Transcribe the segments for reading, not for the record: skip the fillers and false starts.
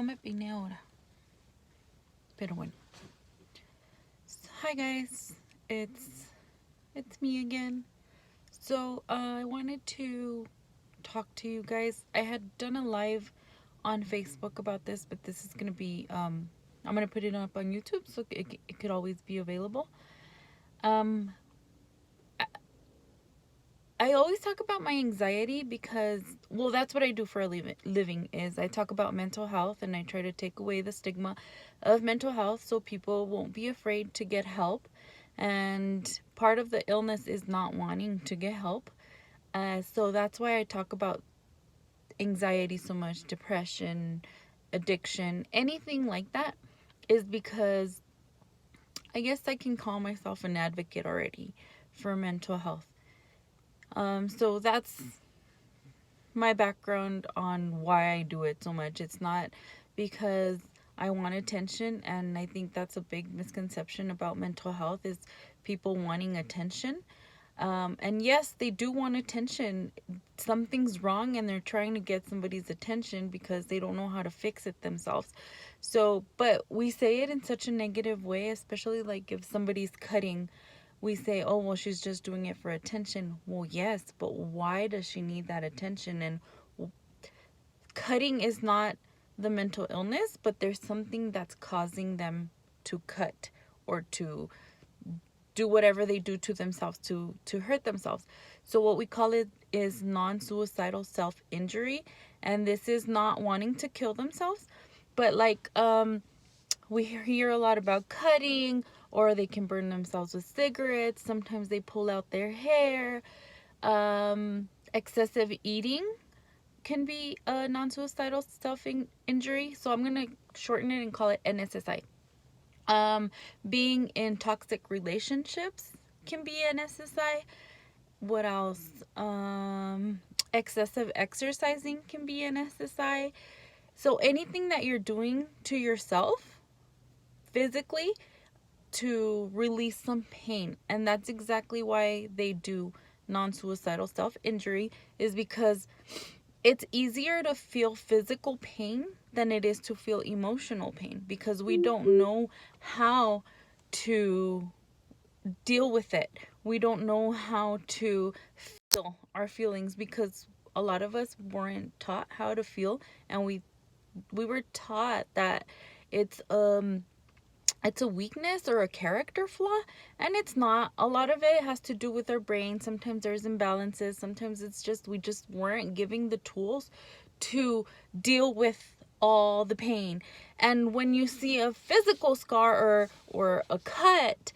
no me peiné ahora. Pero bueno. Hi guys, it's me again. So I wanted to talk to you guys. I had done a live on Facebook about this, but this is gonna be I'm gonna put it up on YouTube so it could always be available. Um, I always talk about my anxiety because, well, that's what I do for a living is I talk about mental health and I try to take away the stigma of mental health so people won't be afraid to get help. And part of the illness is not wanting to get help. So that's why I talk about anxiety so much, depression, addiction, anything like that, is because I guess I can call myself an advocate already for mental health. So that's my background on why I do it so much. It's not because I want attention, and I think that's a big misconception about mental health is people wanting attention. And yes, they do want attention. Something's wrong and they're trying to get somebody's attention because they don't know how to fix it themselves. So, but we say it in such a negative way, especially like if somebody's cutting, we say, oh, well, she's just doing it for attention. Well, yes, but why does she need that attention? And cutting is not the mental illness, but there's something that's causing them to cut or to do whatever they do to themselves to hurt themselves. So what we call it is non-suicidal self-injury, and this is not wanting to kill themselves, but like we hear a lot about cutting, or they can burn themselves with cigarettes. Sometimes they pull out their hair. Excessive eating can be a non-suicidal self-injury. So I'm going to shorten it and call it NSSI. Being in toxic relationships can be an SSI. What else? Excessive exercising can be an SSI. So anything that you're doing to yourself physically to release some pain. And that's exactly why they do non-suicidal self-injury, is because it's easier to feel physical pain than it is to feel emotional pain, because we don't know how to deal with it. We don't know how to feel our feelings because a lot of us weren't taught how to feel, and we were taught that it's a weakness or a character flaw, and it's not. A lot of it has to do with our brain. Sometimes there's imbalances. Sometimes it's just we just weren't giving the tools to deal with all the pain. And when you see a physical scar or a cut,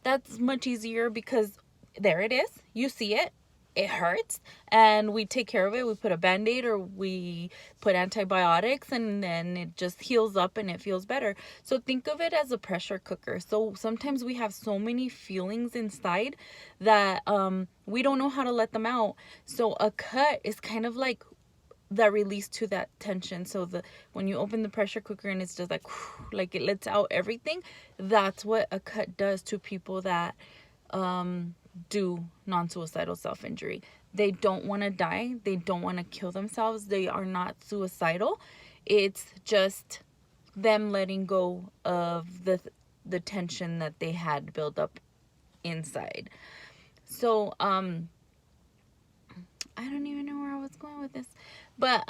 that's much easier because there it is. You see it. It hurts, and we take care of it. We put a band-aid or we put antibiotics, and then it just heals up and it feels better. So think of it as a pressure cooker. So sometimes we have so many feelings inside that we don't know how to let them out. So a cut is kind of like that release to that tension. So when you open the pressure cooker and it's just like it lets out everything, that's what a cut does to people that do non-suicidal self-injury. They don't want to die. They don't want to kill themselves. They are not suicidal. It's just them letting go of the tension that they had built up inside. So I don't even know where I was going with this, but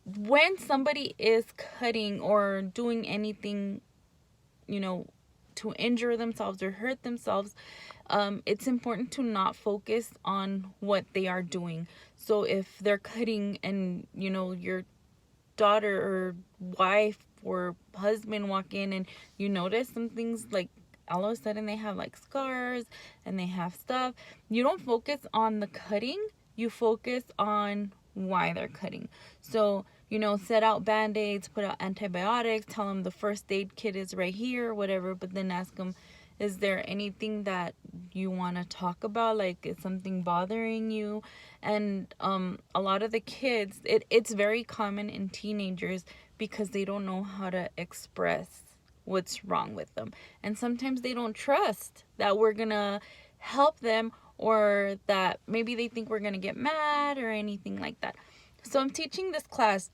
when somebody is cutting or doing anything, to injure themselves or hurt themselves, it's important to not focus on what they are doing. So if they're cutting and your daughter or wife or husband walk in and you notice some things, like all of a sudden they have like scars and they have stuff, you don't focus on the cutting, you focus on why they're cutting. So set out band-aids, put out antibiotics, tell them the first aid kit is right here, whatever, but then ask them, is there anything that you want to talk about? Like, is something bothering you? And a lot of the kids, it's very common in teenagers because they don't know how to express what's wrong with them. And sometimes they don't trust that we're going to help them, or that maybe they think we're going to get mad or anything like that. So I'm teaching this class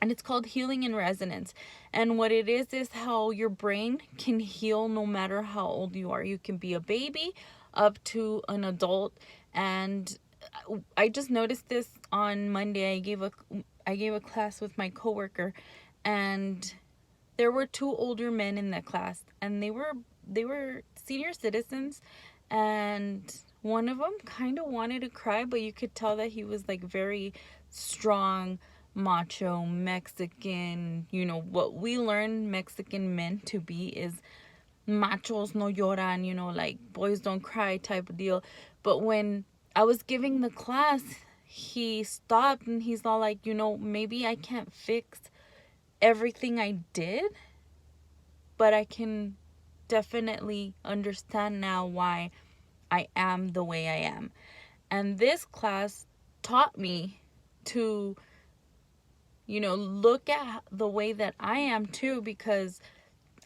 And it's called healing in resonance. And what it is how your brain can heal no matter how old you are. You can be a baby up to an adult. And I just noticed this on Monday. I gave a class with my coworker, and there were two older men in that class, and they were senior citizens, and one of them kind of wanted to cry, but you could tell that he was like very strong, macho Mexican. You know what we learn Mexican men to be is machos no lloran, like boys don't cry type of deal. But when I was giving the class, he stopped and he's all like, maybe I can't fix everything I did, but I can definitely understand now why I am the way I am. And this class taught me to, look at the way that I am too, because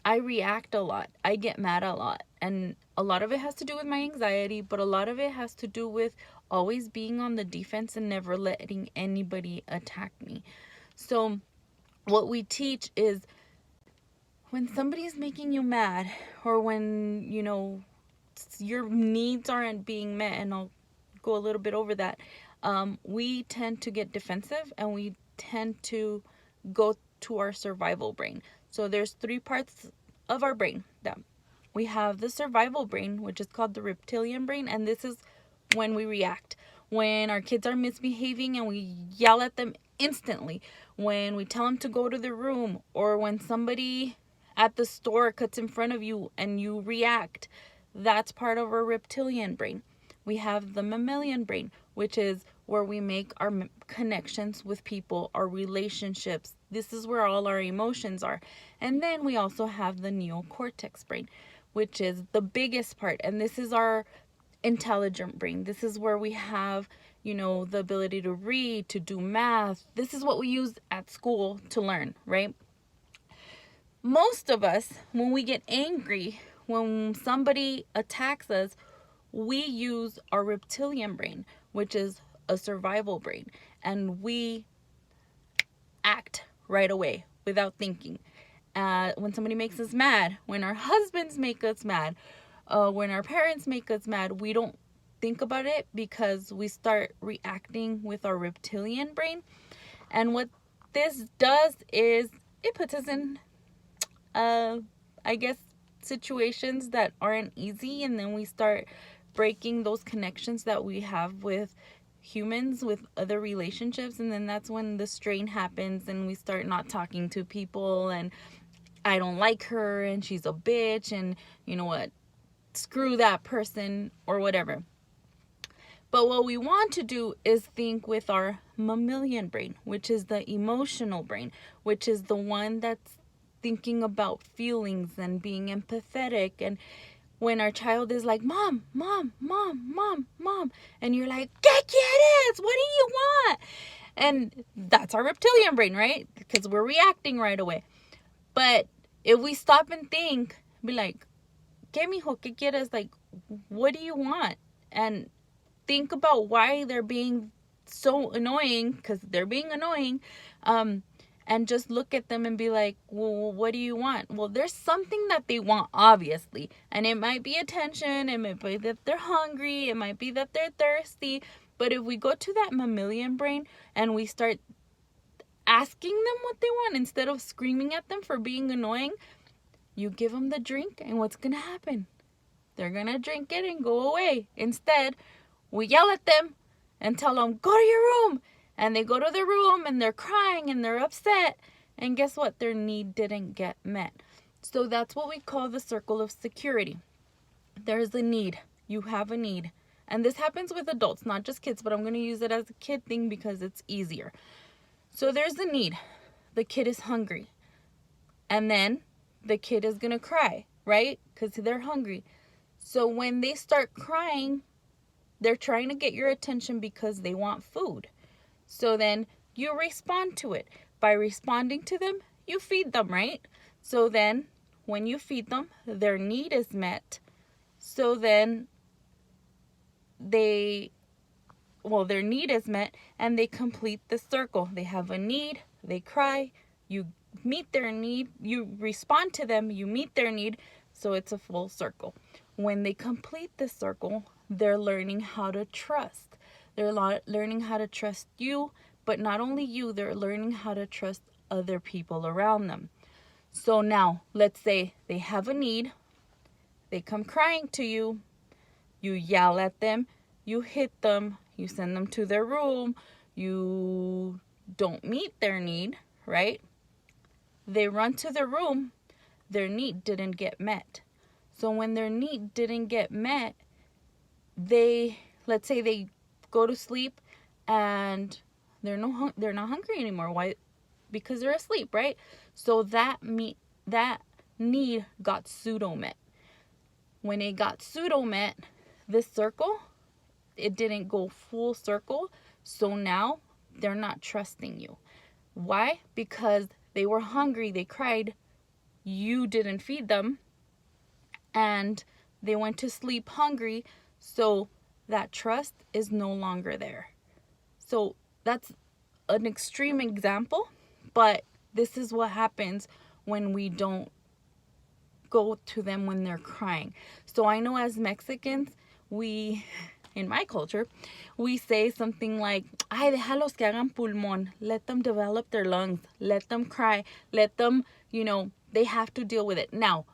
I react a lot. I get mad a lot. And a lot of it has to do with my anxiety, but a lot of it has to do with always being on the defense and never letting anybody attack me. So what we teach is when somebody is making you mad, or when, your needs aren't being met, and I'll go a little bit over that, we tend to get defensive and we tend to go to our survival brain. So there's three parts of our brain. That we have the survival brain, which is called the reptilian brain, and this is when we react. When our kids are misbehaving and we yell at them instantly. When we tell them to go to their room, or when somebody at the store cuts in front of you and you react. That's part of our reptilian brain. We have the mammalian brain, which is where we make our connections with people, our relationships. This is where all our emotions are. And then we also have the neocortex brain, which is the biggest part. And this is our intelligent brain. This is where we have, the ability to read, to do math. This is what we use at school to learn, right? Most of us, when we get angry, when somebody attacks us, we use our reptilian brain, which is a survival brain, and we act right away without thinking. When somebody makes us mad, when our husbands make us mad, when our parents make us mad, we don't think about it because we start reacting with our reptilian brain. And what this does is it puts us in I guess situations that aren't easy, and then we start breaking those connections that we have with humans, with other relationships, and then that's when the strain happens and we start not talking to people, and I don't like her and she's a bitch, and you know what, screw that person, or whatever. But what we want to do is think with our mammalian brain, which is the emotional brain, which is the one that's thinking about feelings and being empathetic. And when our child is like, mom, mom, mom, mom, mom, and you're like, get it, what do you want? And that's our reptilian brain, right? Because we're reacting right away. But if we stop and think, be like, ¿qué mijo? ¿Qué quieres? Like, what do you want? And think about why they're being so annoying, because they're being annoying. And just look at them and be like, well, what do you want? Well, there's something that they want, obviously. And it might be attention. It might be that they're hungry. It might be that they're thirsty. But if we go to that mammalian brain and we start asking them what they want instead of screaming at them for being annoying, you give them the drink, and what's going to happen? They're going to drink it and go away. Instead, we yell at them and tell them, go to your room. And they go to their room and they're crying and they're upset. And guess what? Their need didn't get met. So that's what we call the circle of security. There's a need. You have a need. And this happens with adults, not just kids, but I'm going to use it as a kid thing because it's easier. So there's the need. The kid is hungry. And then the kid is going to cry, right? Because they're hungry. So when they start crying, they're trying to get your attention because they want food. So then you respond to it. By responding to them, you feed them, right? So then when you feed them, their need is met. So then their need is met and they complete the circle. They have a need, they cry, you meet their need, you respond to them, you meet their need. So it's a full circle. When they complete this circle, they're learning how to trust. They're learning how to trust you, but not only you, they're learning how to trust other people around them. So now, let's say they have a need, they come crying to you, you yell at them, you hit them, you send them to their room, you don't meet their need, right? They run to their room, their need didn't get met. So when their need didn't get met, let's say they go to sleep and they're not hungry anymore. Why? Because they're asleep, right? So that need got pseudo met. When it got pseudo met, this circle, it didn't go full circle. So now they're not trusting you. Why? Because they were hungry, they cried, you didn't feed them, and they went to sleep hungry. So that trust is no longer there. So that's an extreme example, but this is what happens when we don't go to them when they're crying. So I know as Mexicans, in my culture, we say something like, ay, déjalos que hagan pulmón. Let them develop their lungs. Let them cry. Let them, they have to deal with it. Now,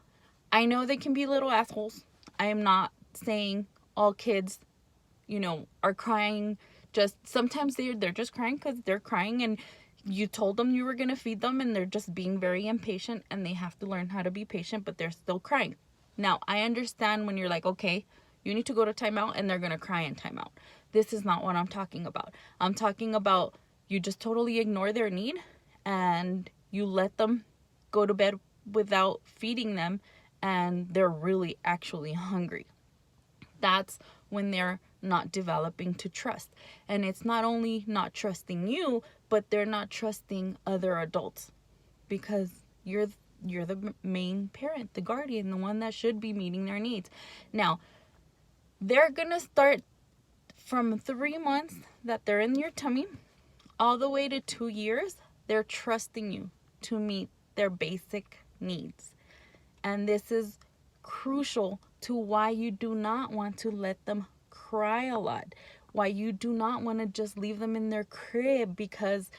I know they can be little assholes. I am not saying all kids, are crying. Just sometimes they're just crying because they're crying and you told them you were going to feed them and they're just being very impatient and they have to learn how to be patient, but they're still crying. Now, I understand when you're like, okay, you need to go to timeout and they're going to cry in timeout. This is not what I'm talking about. I'm talking about you just totally ignore their need and you let them go to bed without feeding them and they're really actually hungry. That's when they're not developing to trust. And it's not only not trusting you, but they're not trusting other adults because you're the main parent, the guardian, the one that should be meeting their needs. Now, they're going to start from 3 months that they're in your tummy all the way to 2 years. They're trusting you to meet their basic needs. And this is crucial to why you do not want to let them cry a lot. Why you do not want to just leave them in their crib because,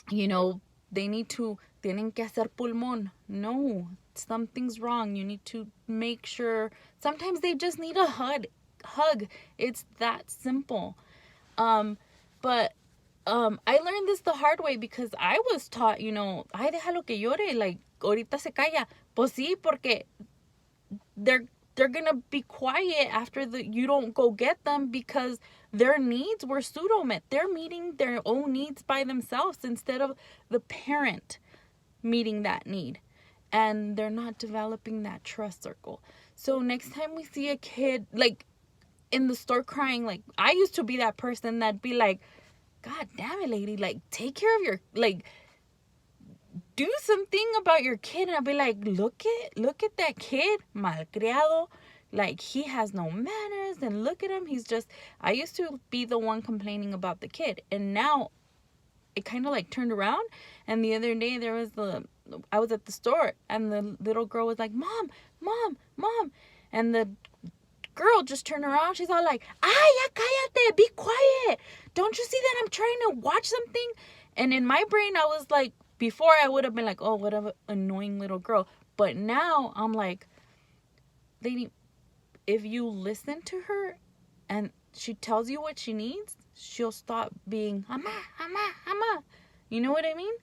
tienen que hacer pulmón. No, something's wrong. You need to make sure. Sometimes they just need a hug. It's that simple. But I learned this the hard way because I was taught, ay, déjalo que llore, like, ahorita se calla. Pues sí, porque they're gonna be quiet after you don't go get them because their needs were pseudo met. They're meeting their own needs by themselves instead of the parent meeting that need. And they're not developing that trust circle. So next time we see a kid like in the store crying, like I used to be that person that'd be like, God damn it, lady, like take care of your, like, do something about your kid. And I'll be like, look at that kid, malcriado, like he has no manners, and look at him, I used to be the one complaining about the kid, and now it kind of like turned around. And the other day I was at the store and the little girl was like, mom, and the girl just turned around, she's all like, ay, ya cállate, be quiet, don't you see that I'm trying to watch something? And in my brain I was like, before I would have been like, oh, what an annoying little girl. But now I'm like, lady, if you listen to her and she tells you what she needs, she'll stop being, ama. You know what I mean?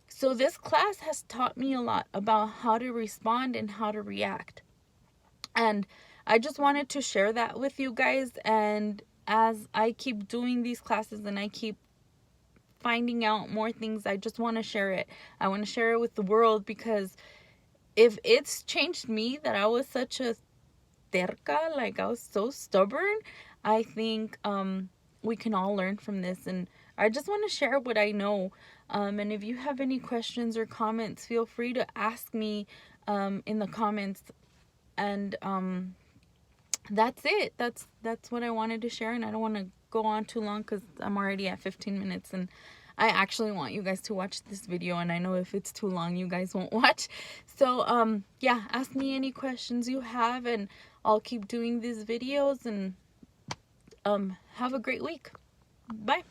So this class has taught me a lot about how to respond and how to react. And I just wanted to share that with you guys. And as I keep doing these classes and I keep finding out more things, I just want to share it. I want to share it with the world because if it's changed me that I was such a terca, like I was so stubborn, I think we can all learn from this. And I just want to share what I know. And if you have any questions or comments, feel free to ask me in the comments. And that's it. That's what I wanted to share. And I don't want to go on too long because I'm already at 15 minutes and I actually want you guys to watch this video, and I know if it's too long, you guys won't watch. So, yeah, ask me any questions you have, and I'll keep doing these videos, and have a great week. Bye.